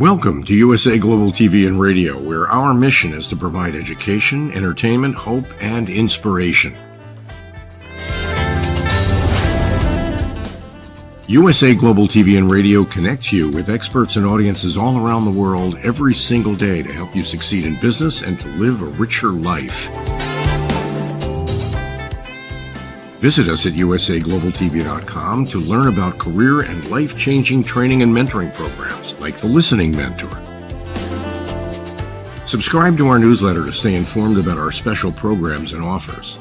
Welcome to USA Global TV and Radio, where our mission is to provide education, entertainment, hope, and inspiration. USA Global TV and Radio connects you with experts and audiences all around the world every single day to help you succeed in business and to live a richer life. Visit us at usaglobaltv.com to learn about career and life-changing training and mentoring programs like the Listening Mentor. Subscribe to our newsletter to stay informed about our special programs and offers.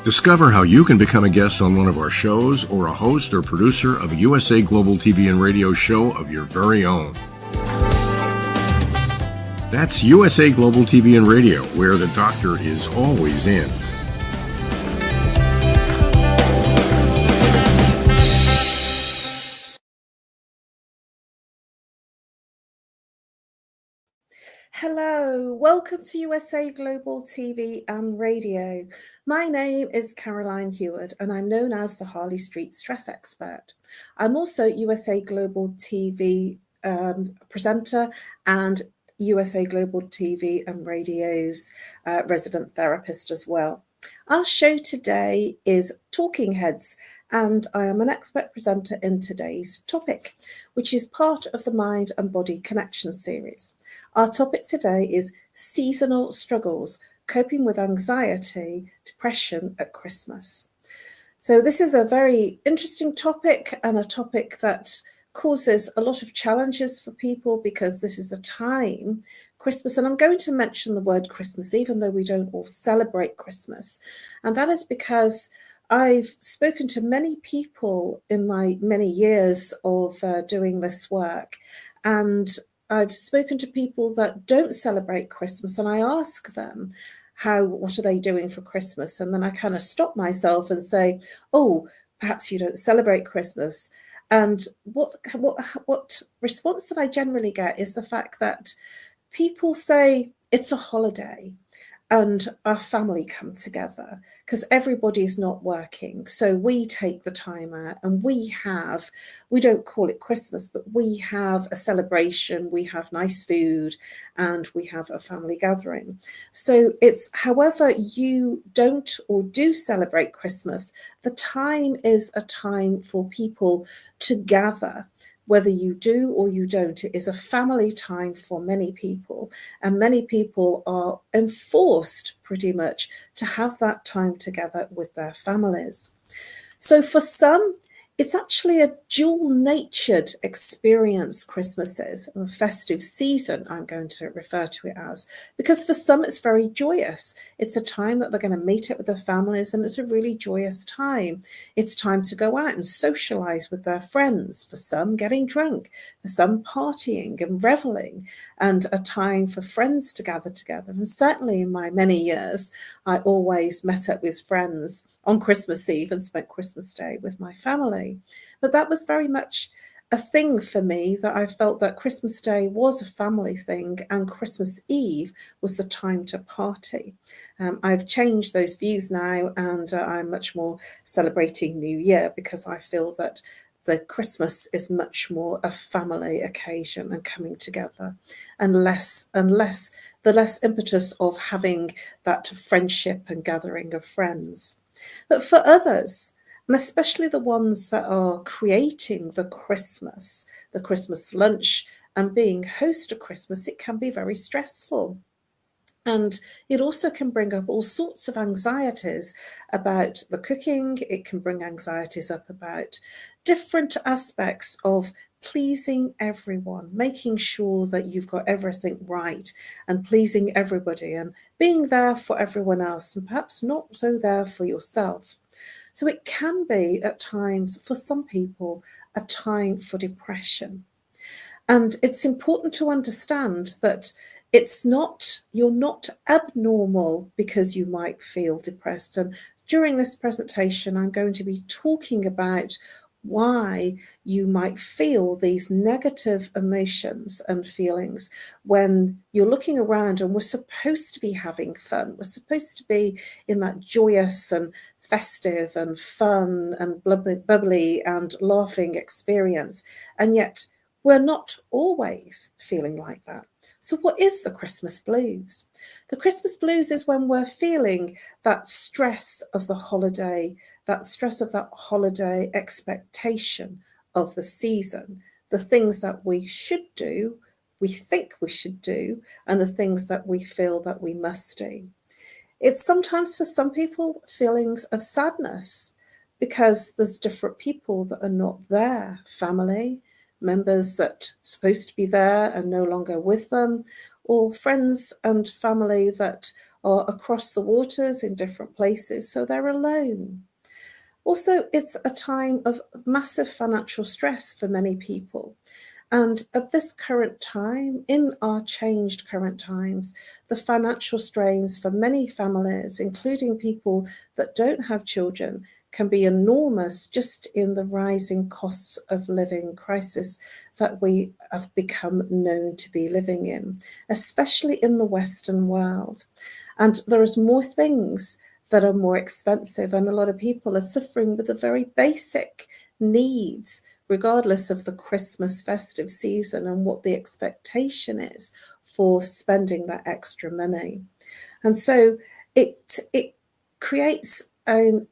Discover how you can become a guest on one of our shows or a host or producer of a USA Global TV and Radio show of your very own. That's USA Global TV and Radio, where the doctor is always in. Hello, welcome to USA Global TV and Radio. My name is Caroline Heward and I'm known as the Harley Street Stress Expert. I'm also USA Global TV presenter and USA Global TV and Radio's resident therapist as well. Our show today is Talking Heads, and I am an expert presenter in today's topic, which is part of the Mind and Body Connection series. Our topic today is seasonal struggles, coping with anxiety, depression at Christmas. So this is a very interesting topic and a topic that causes a lot of challenges for people because this is a time, Christmas, and I'm going to mention the word Christmas even though we don't all celebrate Christmas. And that is because I've spoken to many people in my many years of doing this work, and I've spoken to people that don't celebrate Christmas, and I ask them, what are they doing for Christmas? And then I kind of stop myself and say, oh, perhaps you don't celebrate Christmas. And what response that I generally get is the fact that people say it's a holiday and our family come together because everybody's not working. So we take the time out and we don't call it Christmas, but we have a celebration, we have nice food and we have a family gathering. So it's however you don't or do celebrate Christmas, the time is a time for people to gather. Whether you do or you don't, it is a family time for many people, and many people are enforced pretty much to have that time together with their families. So for some, it's actually a dual-natured experience, Christmas is, a festive season, I'm going to refer to it as, because for some it's very joyous. It's a time that they're going to meet up with their families and it's a really joyous time. It's time to go out and socialise with their friends, for some getting drunk, for some partying and revelling, and a time for friends to gather together. And certainly in my many years, I always met up with friends on Christmas Eve and spent Christmas Day with my family. But that was very much a thing for me, that I felt that Christmas Day was a family thing and Christmas Eve was the time to party. I've changed those views now, and I'm much more celebrating New Year because I feel that the Christmas is much more a family occasion and coming together, and the less impetus of having that friendship and gathering of friends. But for others, and especially the ones that are creating the Christmas lunch and being host of Christmas, it can be very stressful. And it also can bring up all sorts of anxieties about the cooking. It can bring anxieties up about different aspects of pleasing everyone, making sure that you've got everything right and pleasing everybody and being there for everyone else and perhaps not so there for yourself. So it can be at times for some people a time for depression. And it's important to understand that you're not abnormal because you might feel depressed. And during this presentation, I'm going to be talking about why you might feel these negative emotions and feelings when you're looking around and we're supposed to be having fun. We're supposed to be in that joyous and festive and fun and bubbly and laughing experience. And yet we're not always feeling like that. So what is the Christmas blues? The Christmas blues is when we're feeling that stress of the holiday, that stress of that holiday expectation of the season, the things that we should do, we think we should do, and the things that we feel that we must do. It's sometimes for some people feelings of sadness because there's different people that are not there, family, members that are supposed to be there and no longer with them, or friends and family that are across the waters in different places, so they're alone. Also, it's a time of massive financial stress for many people. And at this current time, in our changed current times, the financial strains for many families, including people that don't have children, can be enormous just in the rising costs of living crisis that we have become known to be living in, especially in the Western world. And there is more things that are more expensive, and a lot of people are suffering with the very basic needs, regardless of the Christmas festive season and what the expectation is for spending that extra money. And so it creates an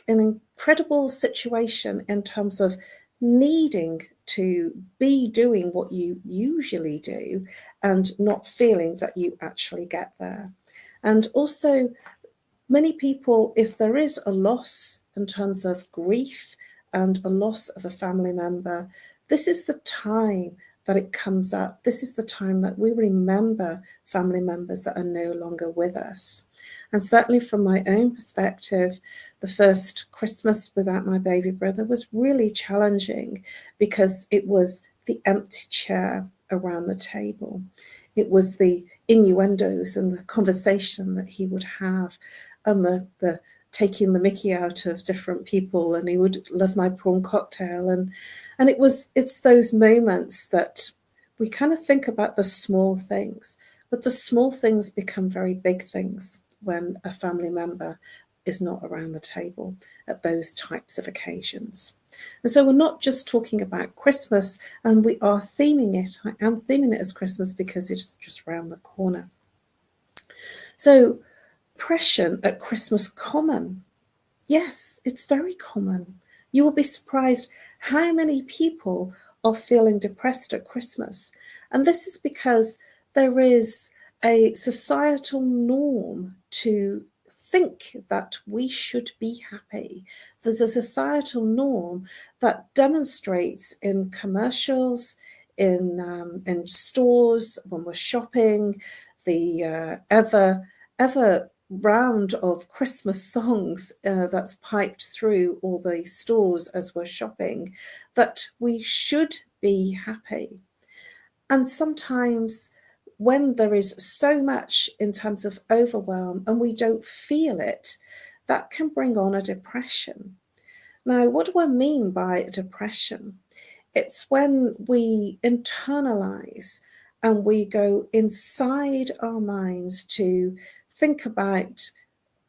incredible situation in terms of needing to be doing what you usually do and not feeling that you actually get there. And also, many people, if there is a loss in terms of grief and a loss of a family member, this is the time that it comes up. This is the time that we remember family members that are no longer with us. And certainly from my own perspective, the first Christmas without my baby brother was really challenging because it was the empty chair around the table. It was the innuendos and the conversation that he would have and the taking the mickey out of different people, and he would love my prawn cocktail. And it's those moments that we kind of think about the small things, but the small things become very big things when a family member is not around the table at those types of occasions. And so we're not just talking about Christmas, and we are theming it. I am theming it as Christmas because it's just around the corner. So depression at Christmas common? Yes, it's very common. You will be surprised how many people are feeling depressed at Christmas. And this is because there is a societal norm to think that we should be happy. There's a societal norm that demonstrates in commercials, in stores, when we're shopping, the ever round of Christmas songs that's piped through all the stores as we're shopping, that we should be happy. And sometimes when there is so much in terms of overwhelm and we don't feel it, that can bring on a depression. Now, what do I mean by depression? It's when we internalize and we go inside our minds to think about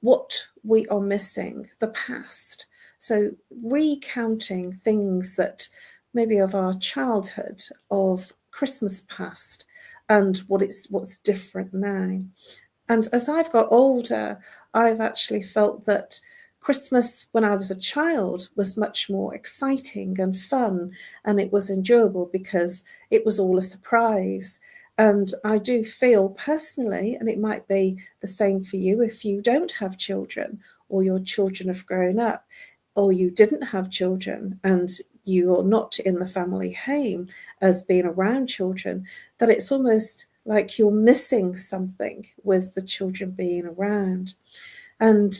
what we are missing, the past. So recounting things that maybe of our childhood, of Christmas past, and what's different now. And as I've got older, I've actually felt that Christmas when I was a child was much more exciting and fun, and it was enjoyable because it was all a surprise. And I do feel personally, and it might be the same for you if you don't have children or your children have grown up, or you didn't have children and you're not in the family home as being around children, that it's almost like you're missing something with the children being around. And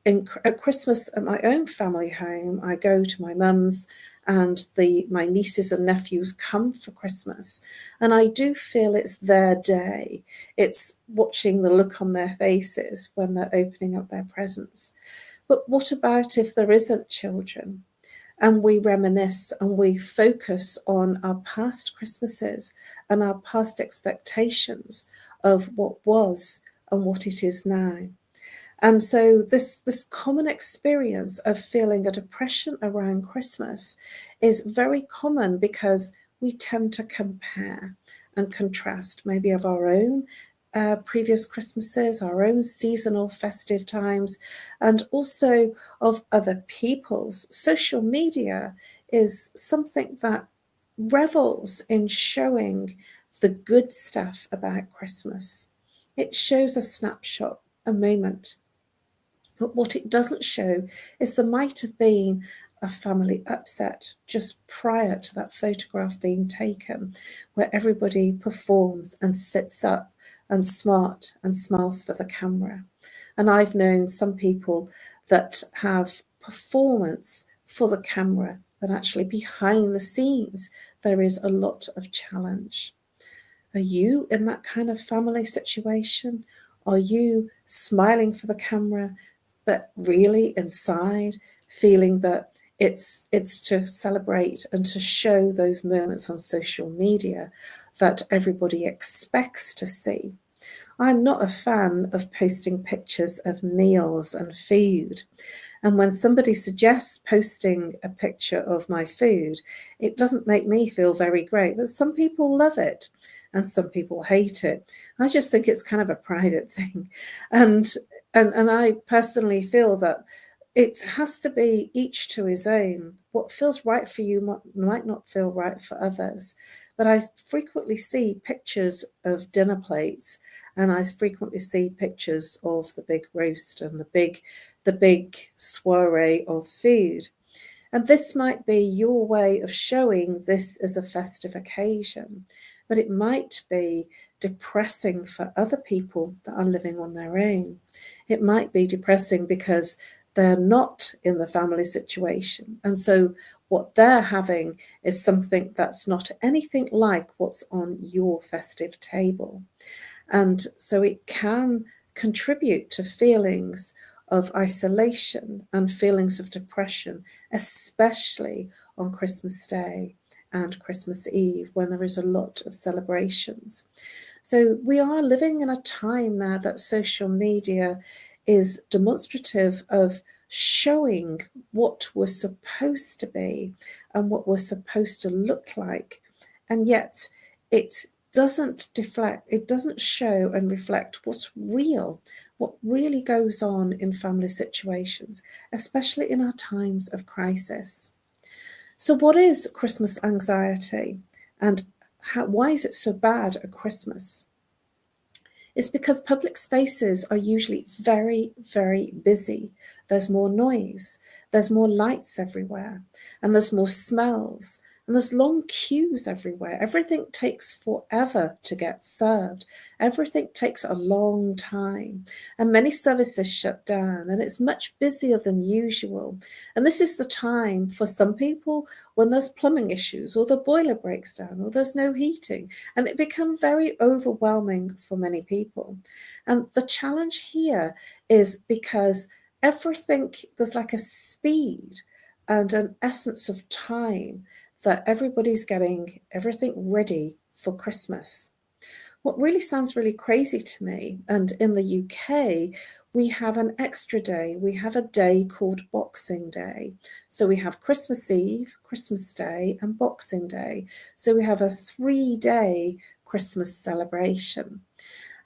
at Christmas at my own family home, I go to my mum's and my nieces and nephews come for Christmas. And I do feel it's their day. It's watching the look on their faces when they're opening up their presents. But what about if there isn't children? And we reminisce and we focus on our past Christmases and our past expectations of what was and what it is now. And so this common experience of feeling a depression around Christmas is very common because we tend to compare and contrast maybe of our own previous Christmases, our own seasonal festive times, and also of other people's. Social media is something that revels in showing the good stuff about Christmas. It shows a snapshot, a moment. But what it doesn't show is there might have been a family upset just prior to that photograph being taken, where everybody performs and sits up and smart and smiles for the camera. And I've known some people that have performance for the camera, but actually behind the scenes, there is a lot of challenge. Are you in that kind of family situation? Are you smiling for the camera, but really inside feeling that it's to celebrate and to show those moments on social media that everybody expects to see? I'm not a fan of posting pictures of meals and food. And when somebody suggests posting a picture of my food, it doesn't make me feel very great. But some people love it and some people hate it. I just think it's kind of a private thing. And I personally feel that it has to be each to his own. What feels right for you might not feel right for others. But I frequently see pictures of dinner plates, and I frequently see pictures of the big roast and the big soiree of food. And this might be your way of showing this is a festive occasion, but it might be depressing for other people that are living on their own. It might be depressing because they're not in the family situation. And so what they're having is something that's not anything like what's on your festive table. And so it can contribute to feelings of isolation and feelings of depression, especially on Christmas Day and Christmas Eve, when there is a lot of celebrations. So we are living in a time now that social media is demonstrative of showing what we're supposed to be and what we're supposed to look like. And yet it doesn't show and reflect what's real, what really goes on in family situations, especially in our times of crisis. So what is Christmas anxiety, and why is it so bad at Christmas? It's because public spaces are usually very, very busy. There's more noise, there's more lights everywhere, and there's more smells, and there's long queues everywhere. Everything takes forever to get served. Everything takes a long time, and many services shut down, and it's much busier than usual. And this is the time for some people when there's plumbing issues, or the boiler breaks down, or there's no heating, and it becomes very overwhelming for many people. And the challenge here is because there's like a speed and an essence of time that everybody's getting everything ready for Christmas. What really sounds really crazy to me, and in the UK, we have an extra day. We have a day called Boxing Day. So we have Christmas Eve, Christmas Day, and Boxing Day. So we have a 3-day Christmas celebration.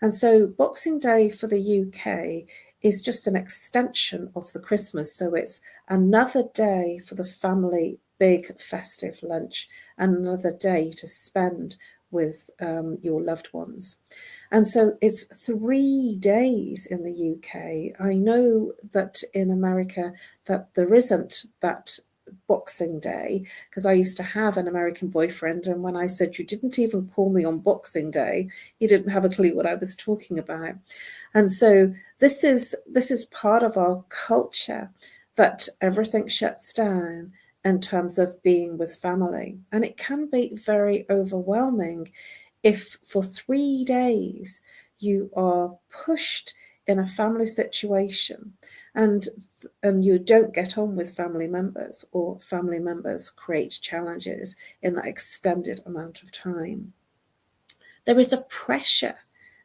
And so Boxing Day for the UK is just an extension of the Christmas. So it's another day for the family big festive lunch, and another day to spend with your loved ones. And so it's 3 days in the UK. I know that in America that there isn't that Boxing Day, because I used to have an American boyfriend, and when I said you didn't even call me on Boxing Day, he didn't have a clue what I was talking about. And so this is part of our culture, that everything shuts down in terms of being with family. And it can be very overwhelming if for 3 days you are pushed in a family situation and you don't get on with family members, or family members create challenges in that extended amount of time. There is a pressure,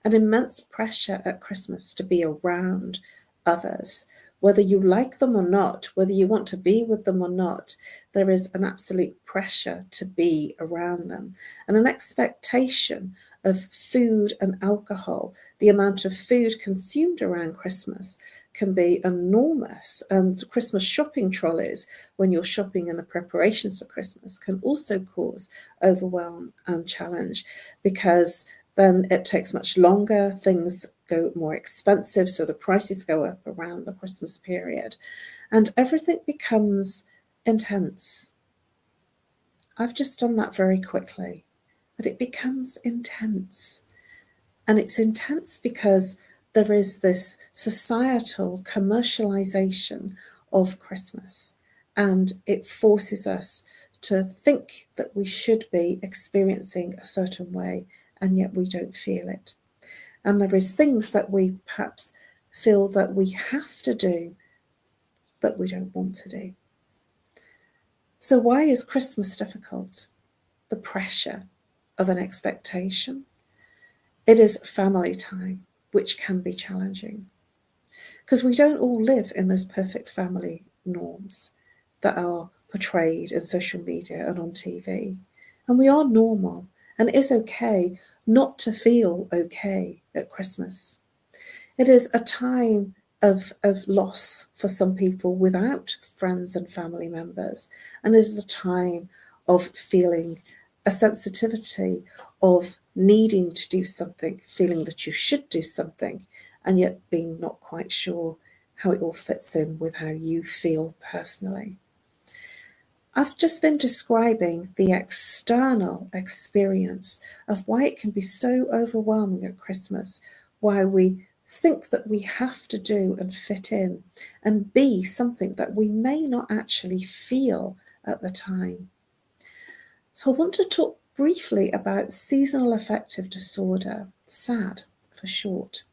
an immense pressure at Christmas to be around others, Whether you like them or not, whether you want to be with them or not, there is an absolute pressure to be around them and an expectation of food and alcohol. The amount of food consumed around Christmas can be enormous, and Christmas shopping trolleys, when you're shopping in the preparations for Christmas, can also cause overwhelm and challenge, because then it takes much longer, things go more expensive, so the prices go up around the Christmas period, and everything becomes intense. I've just done that very quickly, but it becomes intense. And it's intense because there is this societal commercialization of Christmas, and it forces us to think that we should be experiencing a certain way, and yet we don't feel it. And there is things that we perhaps feel that we have to do that we don't want to do. So why is Christmas difficult? The pressure of an expectation. It is family time, which can be challenging, because we don't all live in those perfect family norms that are portrayed in social media and on TV. And we are normal, and it is okay not to feel okay at Christmas. It is a time of loss for some people without friends and family members, and it is a time of feeling a sensitivity of needing to do something, feeling that you should do something, and yet being not quite sure how it all fits in with how you feel personally. I've just been describing the external experience of why it can be so overwhelming at Christmas, why we think that we have to do and fit in and be something that we may not actually feel at the time. So I want to talk briefly about seasonal affective disorder, SAD for short.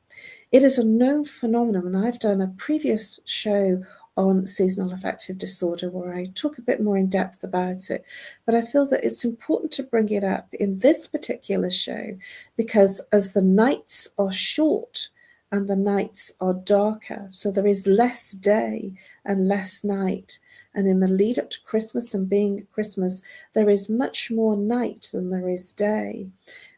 It is a known phenomenon, and I've done a previous show on seasonal affective disorder where I talk a bit more in depth about it, but I feel that it's important to bring it up in this particular show because as the nights are short and the nights are darker, so there is less day and less night, and in the lead up to Christmas and being at Christmas, there is much more night than there is day,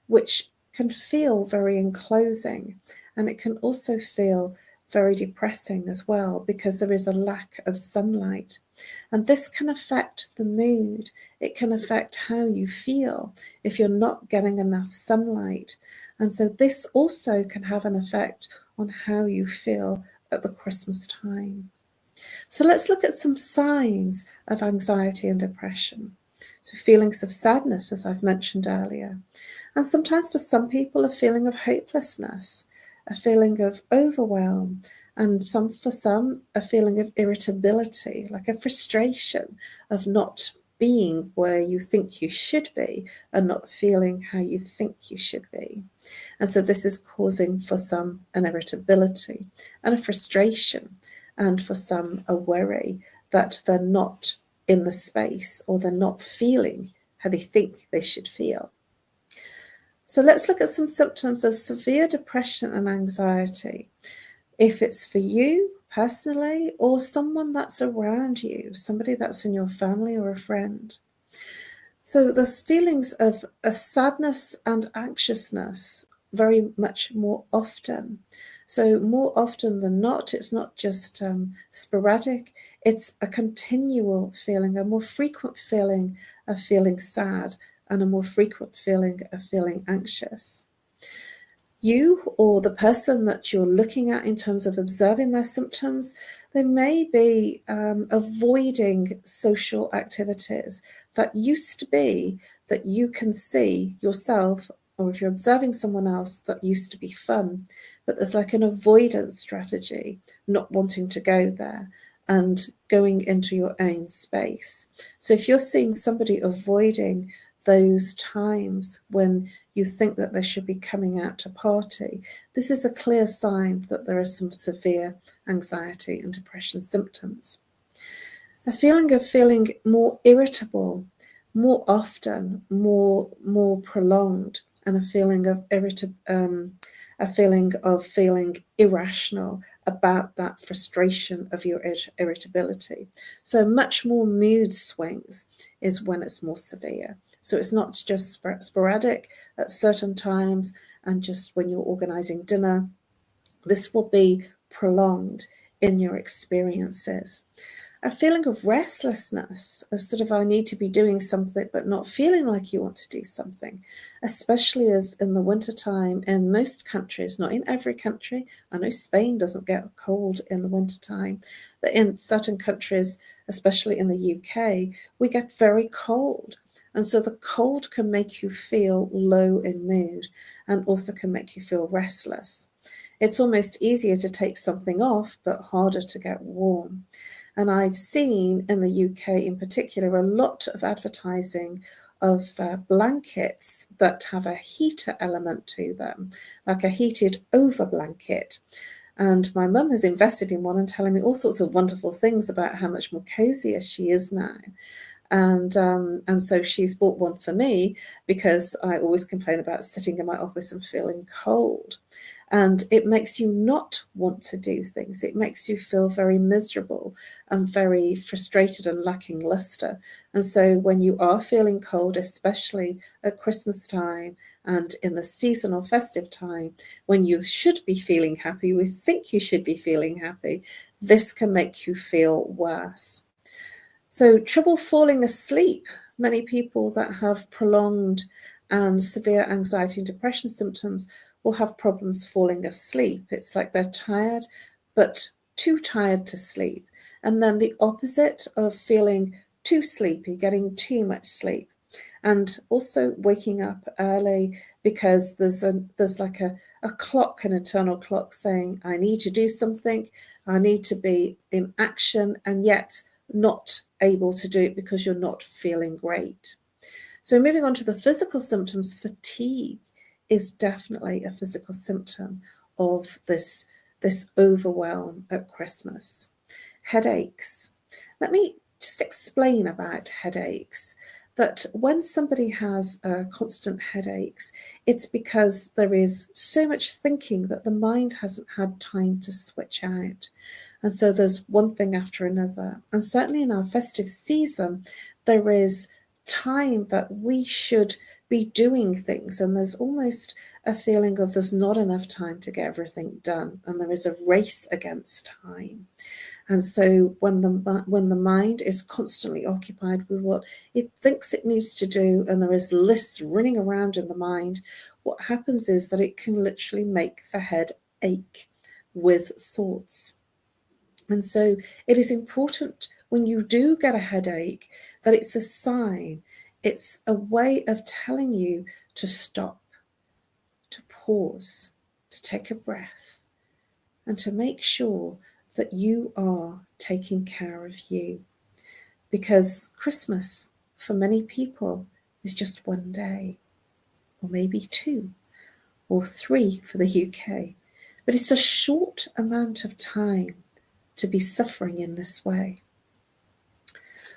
which can feel very enclosing, and it can also feel very depressing as well because there is a lack of sunlight. And this can affect the mood. It can affect how you feel if you're not getting enough sunlight. And so this also can have an effect on how you feel at the Christmas time. So let's look at some signs of anxiety and depression. So feelings of sadness, as I've mentioned earlier. And sometimes for some people, a feeling of hopelessness, a feeling of overwhelm, and for some, a feeling of irritability, like a frustration of not being where you think you should be and not feeling how you think you should be. And so this is causing for some an irritability and a frustration, and for some a worry that they're not in the space or they're not feeling how they think they should feel. So let's look at some symptoms of severe depression and anxiety. If it's for you personally or someone that's around you, somebody that's in your family or a friend. So there's feelings of a sadness and anxiousness very much more often. So more often than not, it's not just sporadic, it's a continual feeling, a more frequent feeling of feeling sad and a more frequent feeling of feeling anxious. You or the person that you're looking at in terms of observing their symptoms, they may be avoiding social activities that used to be that you can see yourself, or if you're observing someone else, that used to be fun, but there's like an avoidance strategy, not wanting to go there and going into your own space. So if you're seeing somebody avoiding those times when you think that they should be coming out to party, this is a clear sign that there are some severe anxiety and depression symptoms. A feeling of feeling more irritable, more often, more prolonged, and a feeling of feeling irrational about that frustration of your irritability. So much more mood swings is when it's more severe. So it's not just sporadic at certain times and just when you're organizing dinner. This will be prolonged in your experiences. A feeling of restlessness, a sort of I need to be doing something but not feeling like you want to do something, especially as in the wintertime in most countries, not in every country. I know Spain doesn't get cold in the wintertime, but in certain countries, especially in the UK, we get very cold. And so the cold can make you feel low in mood and also can make you feel restless. It's almost easier to take something off, but harder to get warm. And I've seen in the UK in particular a lot of advertising of blankets that have a heater element to them, like a heated over blanket. And my mum has invested in one and telling me all sorts of wonderful things about how much more cozier she is now. And so she's bought one for me because I always complain about sitting in my office and feeling cold. And it makes you not want to do things. It makes you feel very miserable and very frustrated and lacking luster. And so when you are feeling cold, especially at Christmas time and in the seasonal festive time, when you should be feeling happy, we think you should be feeling happy, this can make you feel worse. So trouble falling asleep. Many people that have prolonged and severe anxiety and depression symptoms will have problems falling asleep. It's like they're tired, but too tired to sleep. And then the opposite of feeling too sleepy, getting too much sleep. And also waking up early because there's like a clock, an internal clock saying, I need to do something, I need to be in action, and yet not able to do it because you're not feeling great. So moving on to the physical symptoms, fatigue is definitely a physical symptom of this overwhelm at Christmas. Headaches. Let me just explain about headaches. That when somebody has constant headaches, it's because there is so much thinking that the mind hasn't had time to switch out. And so there's one thing after another. And certainly in our festive season, there is time that we should be doing things, and there's almost a feeling of there's not enough time to get everything done, and there is a race against time. And so when the mind is constantly occupied with what it thinks it needs to do, and there is lists running around in the mind, what happens is that it can literally make the head ache with thoughts. And so it is important when you do get a headache that it's a sign. It's a way of telling you to stop, to pause, to take a breath, and to make sure that you are taking care of you. Because Christmas, for many people, is just one day, or maybe 2, or 3 for the UK. But it's a short amount of time to be suffering in this way.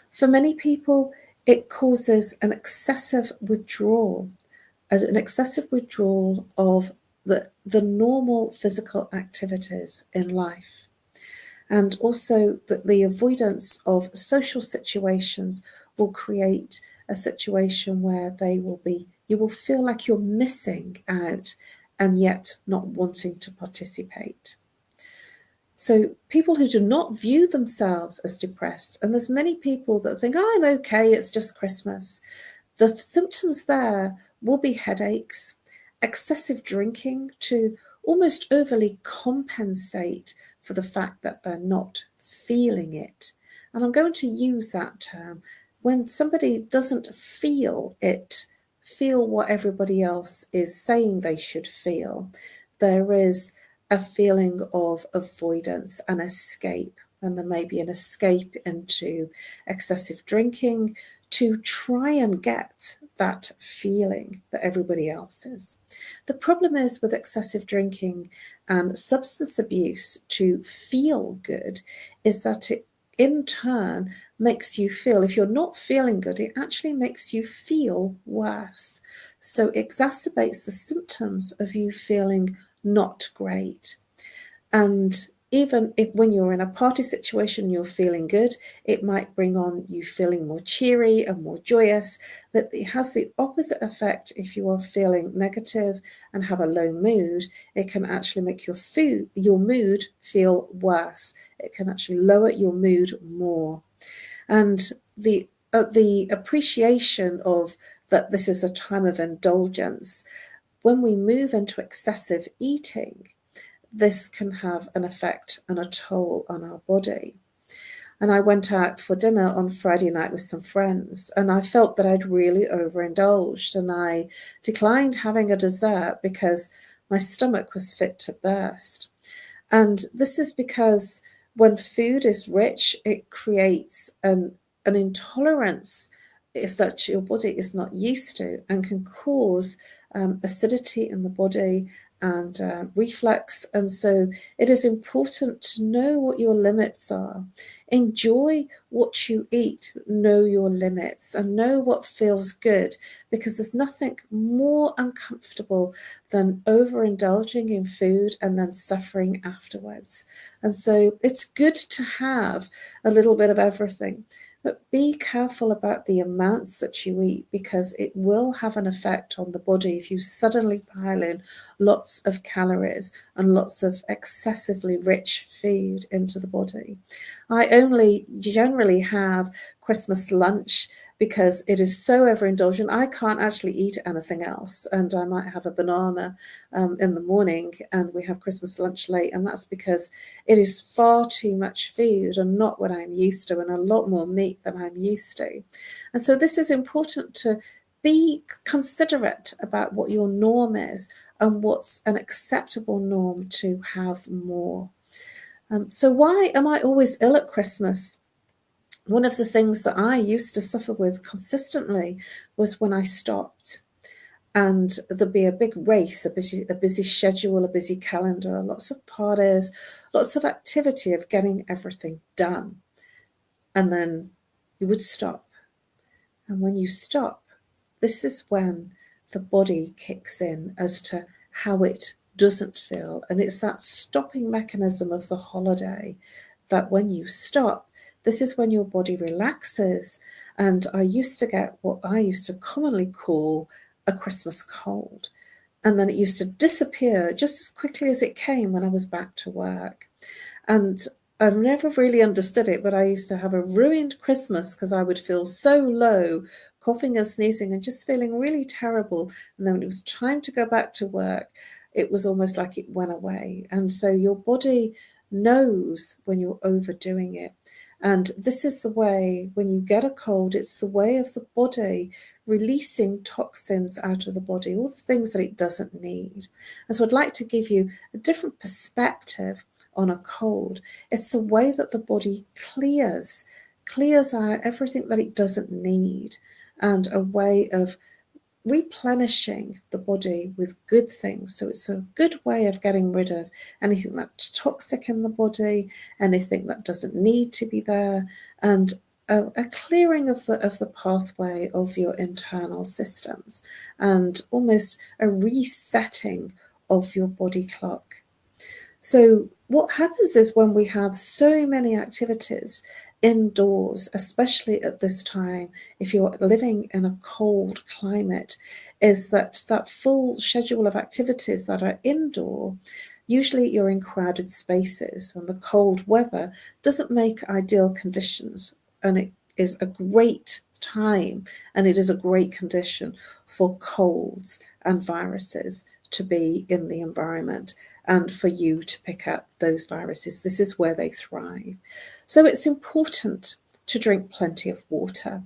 For many people, it causes an excessive withdrawal of the normal physical activities in life. And also that the avoidance of social situations will create a situation where you will feel like you're missing out and yet not wanting to participate. So people who do not view themselves as depressed, and there's many people that think, I'm okay, it's just Christmas. The symptoms there will be headaches, excessive drinking to almost overly compensate for the fact that they're not feeling it. And I'm going to use that term. When somebody doesn't feel what everybody else is saying they should feel, there is a feeling of avoidance and escape. And there may be an escape into excessive drinking to try and get that feeling that everybody else is. The problem is with excessive drinking and substance abuse to feel good is that it in turn makes you feel, if you're not feeling good, it actually makes you feel worse. So it exacerbates the symptoms of you feeling not great. And even if when you're in a party situation, you're feeling good, it might bring on you feeling more cheery and more joyous. But it has the opposite effect if you are feeling negative and have a low mood. It can actually make your mood feel worse. It can actually lower your mood more. And the appreciation of that this is a time of indulgence, when we move into excessive eating, this can have an effect and a toll on our body. And I went out for dinner on Friday night with some friends, and I felt that I'd really overindulged, and I declined having a dessert because my stomach was fit to burst. And this is because when food is rich, it creates an intolerance if that your body is not used to, and can cause acidity in the body and reflux. And so it is important to know what your limits are. Enjoy what you eat, know your limits, and know what feels good, because there's nothing more uncomfortable than overindulging in food and then suffering afterwards. And so it's good to have a little bit of everything. But be careful about the amounts that you eat, because it will have an effect on the body if you suddenly pile in lots of calories and lots of excessively rich food into the body. I only generally have Christmas lunch because it is so overindulgent. I can't actually eat anything else, and I might have a banana in the morning, and we have Christmas lunch late, and that's because it is far too much food and not what I'm used to, and a lot more meat than I'm used to. And so this is important to be considerate about what your norm is and what's an acceptable norm to have more. So why am I always ill at Christmas? One of the things that I used to suffer with consistently was when I stopped, and there'd be a big race, a busy schedule, a busy calendar, lots of parties, lots of activity of getting everything done. And then you would stop. And when you stop, this is when the body kicks in as to how it doesn't feel. And it's that stopping mechanism of the holiday that when you stop, this is when your body relaxes. And I used to get what I used to commonly call a Christmas cold. And then it used to disappear just as quickly as it came when I was back to work. And I've never really understood it, but I used to have a ruined Christmas because I would feel so low, coughing and sneezing and just feeling really terrible. And then when it was time to go back to work, it was almost like it went away. And so your body knows when you're overdoing it. And this is the way, when you get a cold, it's the way of the body releasing toxins out of the body, all the things that it doesn't need. And so I'd like to give you a different perspective on a cold. It's the way that the body clears out everything that it doesn't need, and a way of replenishing the body with good things. So it's a good way of getting rid of anything that's toxic in the body, anything that doesn't need to be there, and a clearing of the pathway of your internal systems, and almost a resetting of your body clock. So what happens is, when we have so many activities indoors, especially at this time, if you're living in a cold climate, is that full schedule of activities that are indoor, usually you're in crowded spaces, and the cold weather doesn't make ideal conditions. And it is a great time, and it is a great condition for colds and viruses to be in the environment, and for you to pick up those viruses. This is where they thrive. So it's important to drink plenty of water,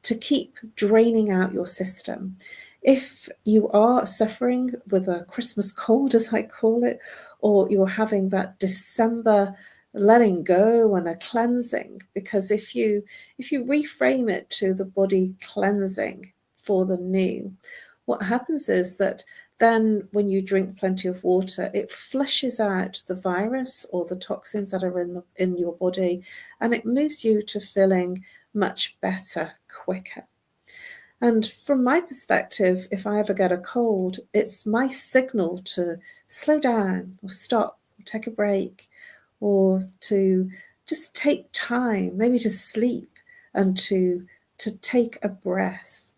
to keep draining out your system. If you are suffering with a Christmas cold, as I call it, or you're having that December letting go and a cleansing, because if you reframe it to the body cleansing for the new, what happens is that then when you drink plenty of water, it flushes out the virus or the toxins that are in your body, and it moves you to feeling much better quicker. And from my perspective, if I ever get a cold, it's my signal to slow down or stop, or take a break, or to just take time, maybe to sleep and to take a breath.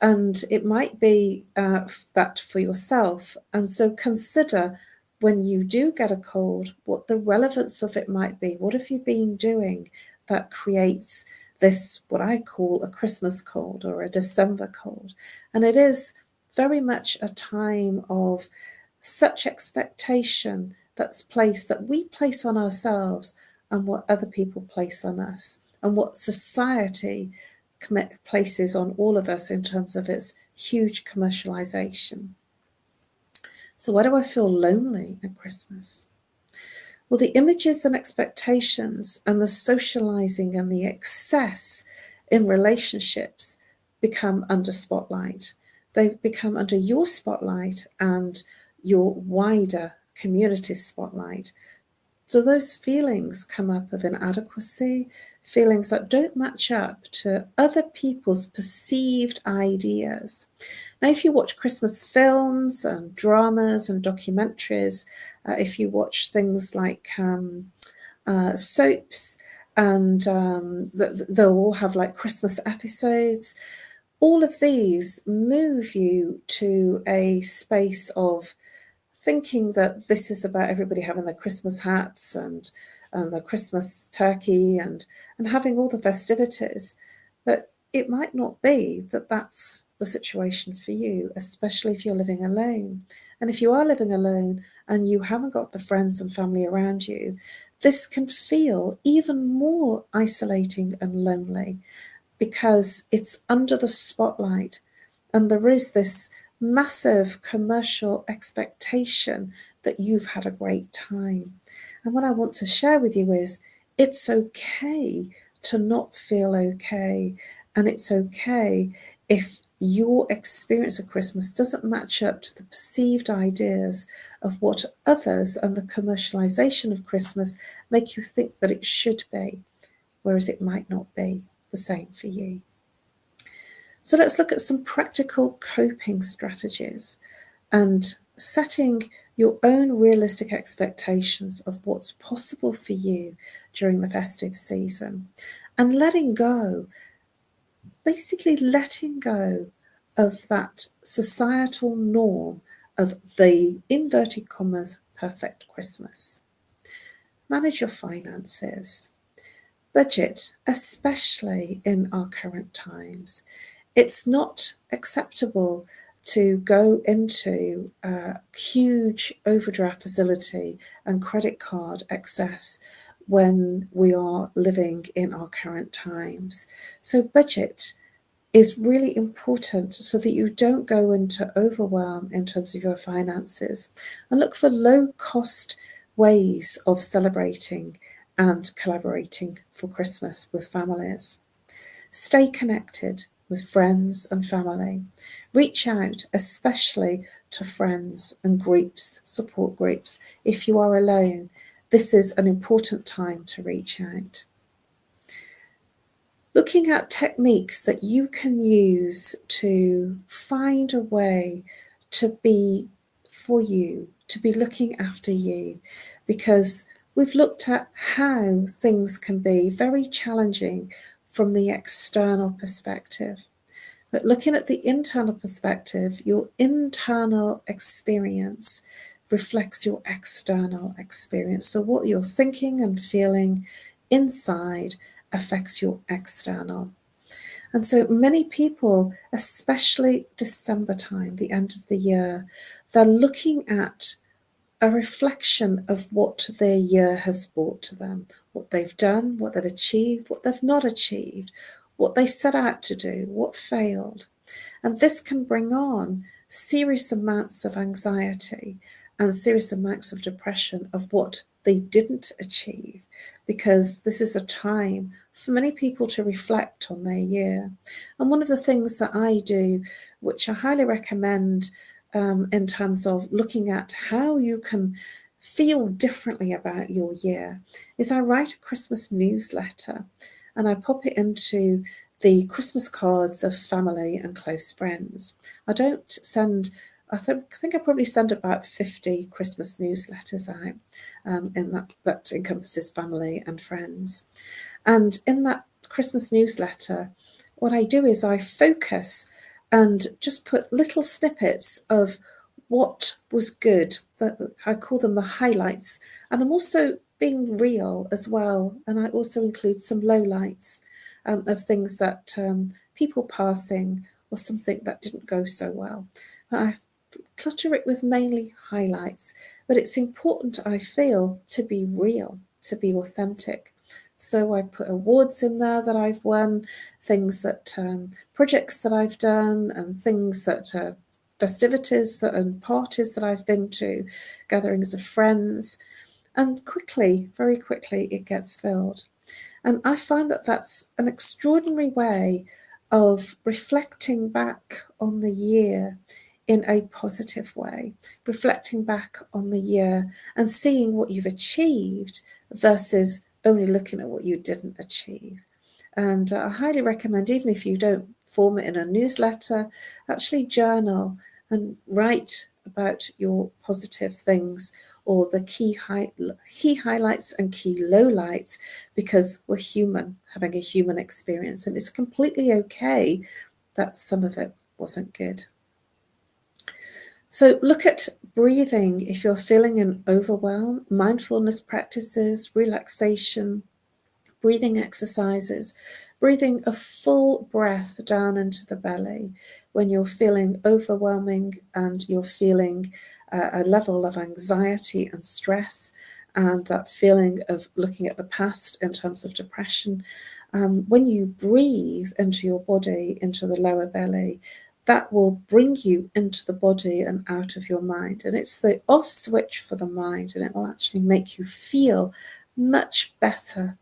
And it might be that for yourself. And so consider, when you do get a cold, what the relevance of it might be. What have you been doing that creates this, what I call a Christmas cold or a December cold? And it is very much a time of such expectation that we place on ourselves, and what other people place on us, and what society places on all of us in terms of its huge commercialization. So why do I feel lonely at Christmas? Well, the images and expectations and the socializing and the excess in relationships become under spotlight. They become under your spotlight and your wider community spotlight. So those feelings come up of inadequacy, feelings that don't match up to other people's perceived ideas. Now, if you watch Christmas films and dramas and documentaries, if you watch things like soaps, and they'll all have like Christmas episodes, all of these move you to a space of thinking that this is about everybody having their Christmas hats and their Christmas turkey and having all the festivities. But it might not be that that's the situation for you, especially if you're living alone. And if you are living alone and you haven't got the friends and family around you, this can feel even more isolating and lonely, because it's under the spotlight and there is this massive commercial expectation that you've had a great time. And what I want to share with you is, it's okay to not feel okay, and it's okay if your experience of Christmas doesn't match up to the perceived ideas of what others and the commercialization of Christmas make you think that it should be, whereas it might not be the same for you. So let's look at some practical coping strategies and setting your own realistic expectations of what's possible for you during the festive season, and letting go, basically letting go of that societal norm of the, inverted commas, perfect Christmas. Manage your finances. Budget, especially in our current times. It's not acceptable to go into a huge overdraft facility and credit card excess when we are living in our current times. So budget is really important so that you don't go into overwhelm in terms of your finances, and look for low-cost ways of celebrating and collaborating for Christmas with families. Stay connected with friends and family. Reach out, especially to friends and groups, support groups. If you are alone, this is an important time to reach out. Looking at techniques that you can use to find a way to be for you, to be looking after you, because we've looked at how things can be very challenging from the external perspective. But looking at the internal perspective, your internal experience reflects your external experience. So what you're thinking and feeling inside affects your external. And so many people, especially December time, the end of the year, they're looking at a reflection of what their year has brought to them, what they've done, what they've achieved, what they've not achieved, what they set out to do, what failed. And this can bring on serious amounts of anxiety and serious amounts of depression of what they didn't achieve, because this is a time for many people to reflect on their year. And one of the things that I do, which I highly recommend in terms of looking at how you can feel differently about your year, is I write a Christmas newsletter and I pop it into the Christmas cards of family and close friends. I don't send I think I probably send about 50 Christmas newsletters out, in that encompasses family and friends. And in that Christmas newsletter, what I do is I focus and just put little snippets of what was good. I call them the highlights. And I'm also being real as well. And I also include some lowlights of things that people passing or something that didn't go so well. I clutter it with mainly highlights, but it's important, I feel, to be real, to be authentic. So I put awards in there that I've won, things that projects that I've done, and things that festivities and parties that I've been to, gatherings of friends, and very quickly, it gets filled. And I find that that's an extraordinary way of reflecting back on the year in a positive way, reflecting back on the year and seeing what you've achieved versus only looking at what you didn't achieve. And I highly recommend, even if you don't form it in a newsletter, actually journal and write about your positive things or the key highlights and key lowlights, because we're human, having a human experience, and it's completely okay that some of it wasn't good. So look at breathing if you're feeling an overwhelm, mindfulness practices, relaxation, breathing exercises, breathing a full breath down into the belly when you're feeling overwhelming and you're feeling a level of anxiety and stress, and that feeling of looking at the past in terms of depression. When you breathe into your body, into the lower belly, that will bring you into the body and out of your mind. And it's the off switch for the mind, and it will actually make you feel much better.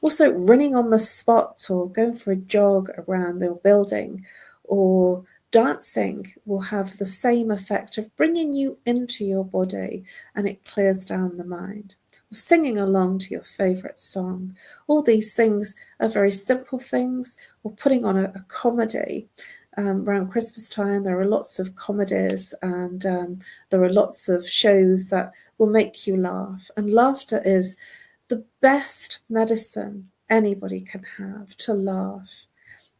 Also, running on the spot or going for a jog around the building or dancing will have the same effect of bringing you into your body, and it clears down the mind. Singing along to your favourite song. All these things are very simple things, or putting on a comedy. Around Christmas time, there are lots of comedies, and there are lots of shows that will make you laugh. And laughter is the best medicine anybody can have, to laugh.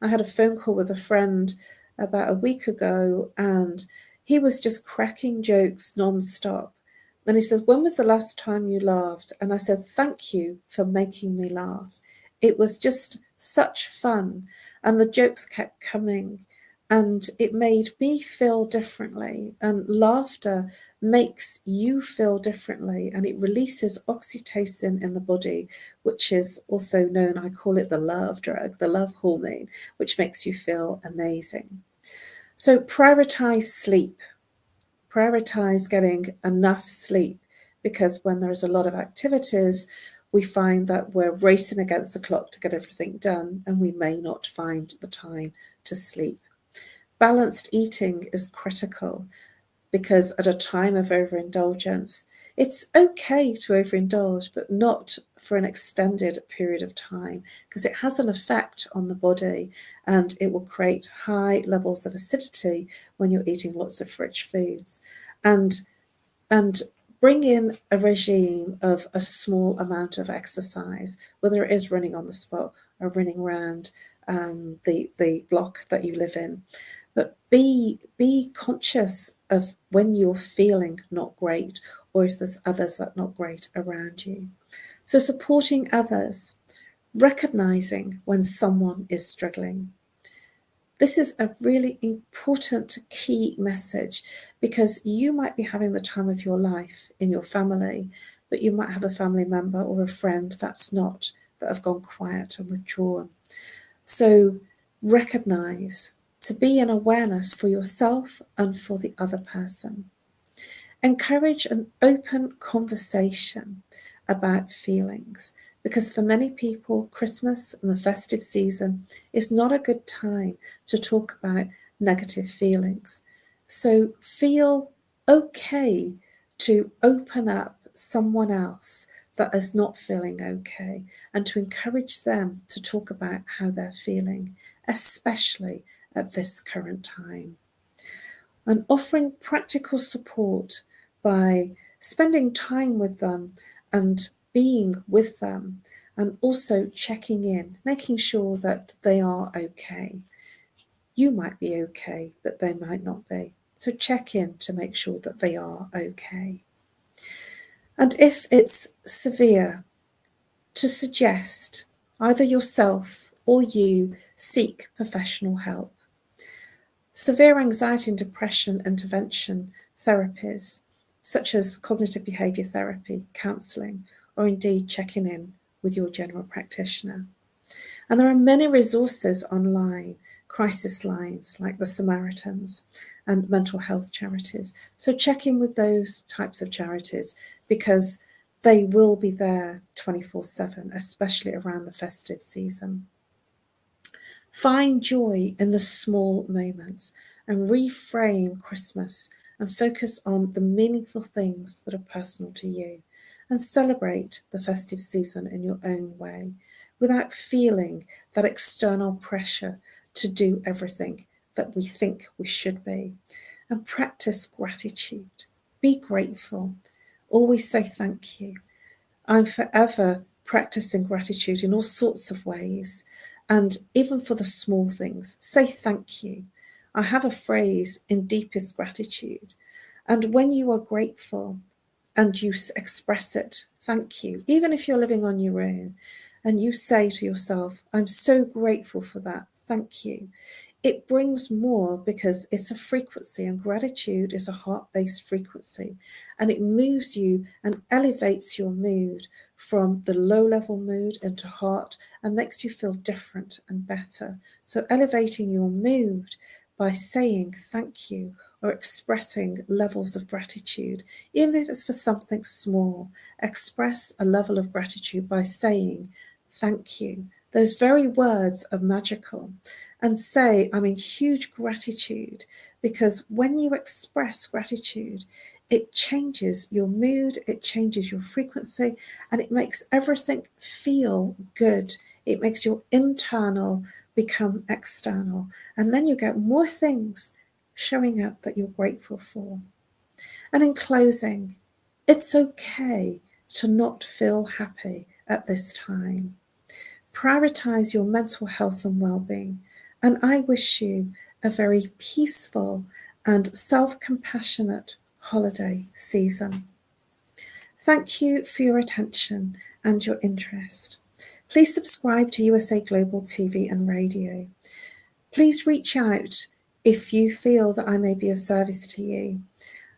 I had a phone call with a friend about a week ago, and he was just cracking jokes non-stop. And he says, "When was the last time you laughed?" And I said, "Thank you for making me laugh. It was just such fun." And the jokes kept coming, and it made me feel differently. And laughter makes you feel differently, and it releases oxytocin in the body, which is also known, I call it the love drug, the love hormone, which makes you feel amazing. So prioritize sleep. Prioritize getting enough sleep, because when there's a lot of activities, we find that we're racing against the clock to get everything done, and we may not find the time to sleep. Balanced eating is critical, because at a time of overindulgence, it's okay to overindulge, but not for an extended period of time, because it has an effect on the body, and it will create high levels of acidity when you're eating lots of rich foods. And bring in a regime of a small amount of exercise, whether it is running on the spot or running around the block that you live in. But be conscious of when you're feeling not great, or if there's others that are not great around you. So supporting others, recognizing when someone is struggling. This is a really important key message, because you might be having the time of your life in your family, but you might have a family member or a friend that's not, that have gone quiet and withdrawn. So recognize, to be in awareness for yourself and for the other person. Encourage an open conversation about feelings, because for many people, Christmas and the festive season is not a good time to talk about negative feelings. So feel okay to open up someone else that is not feeling okay, and to encourage them to talk about how they're feeling, especially at this current time. and offering practical support by spending time with them and being with them, and also checking in, making sure that they are okay. You might be okay, but they might not be. So check in to make sure that they are okay. And if it's severe, to suggest either yourself or you seek professional help. Severe anxiety and depression intervention therapies, such as cognitive behaviour therapy, counselling, or indeed checking in with your general practitioner. And there are many resources online, crisis lines like the Samaritans and mental health charities. So check in with those types of charities, because they will be there 24/7, especially around the festive season. Find joy in the small moments and reframe Christmas and focus on the meaningful things that are personal to you, and celebrate the festive season in your own way without feeling that external pressure to do everything that we think we should be. And practice gratitude. Be grateful. Always say thank you. I'm forever practicing gratitude in all sorts of ways, and even for the small things. Say thank you. I have a phrase, in deepest gratitude. And when you are grateful and you express it, thank you, even if you're living on your own, and you say to yourself, I'm so grateful for that, thank you. It brings more, because it's a frequency, and gratitude is a heart-based frequency, and it moves you and elevates your mood from the low-level mood into heart and makes you feel different and better. So elevating your mood by saying thank you or expressing levels of gratitude, even if it's for something small, express a level of gratitude by saying thank you. Those very words are magical. And say, I'm in huge gratitude, because when you express gratitude, it changes your mood, it changes your frequency, and it makes everything feel good. It makes your internal become external. And then you get more things showing up that you're grateful for. And in closing, it's okay to not feel happy at this time. Prioritize your mental health and well-being. And I wish you a very peaceful and self-compassionate holiday season. Thank you for your attention and your interest. Please subscribe to USA Global TV and Radio. Please reach out if you feel that I may be of service to you.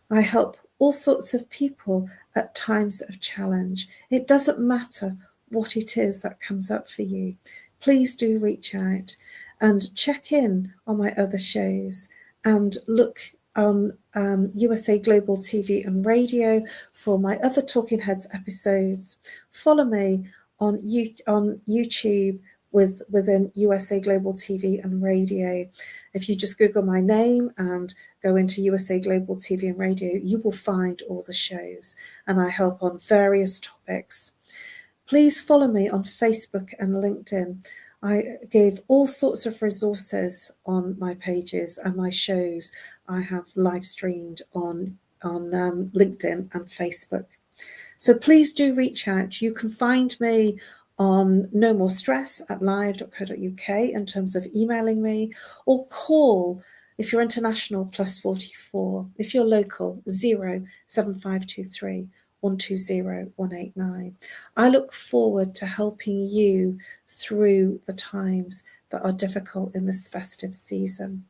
I help all sorts of people at times of challenge. It doesn't matter what it is that comes up for you. Please do reach out and check in on my other shows, and look on USA Global TV and Radio for my other Talking Heads episodes. Follow me on YouTube within USA Global TV and Radio. If you just Google my name and go into USA Global TV and Radio, you will find all the shows, and I help on various topics. Please follow me on Facebook and LinkedIn. I give all sorts of resources on my pages, and my shows I have live streamed on LinkedIn and Facebook. So please do reach out. You can find me on No More Stress at live.co.uk in terms of emailing me, or call, if you're international, +44. If you're local, 07523 120 189. I look forward to helping you through the times that are difficult in this festive season.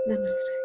Namaste.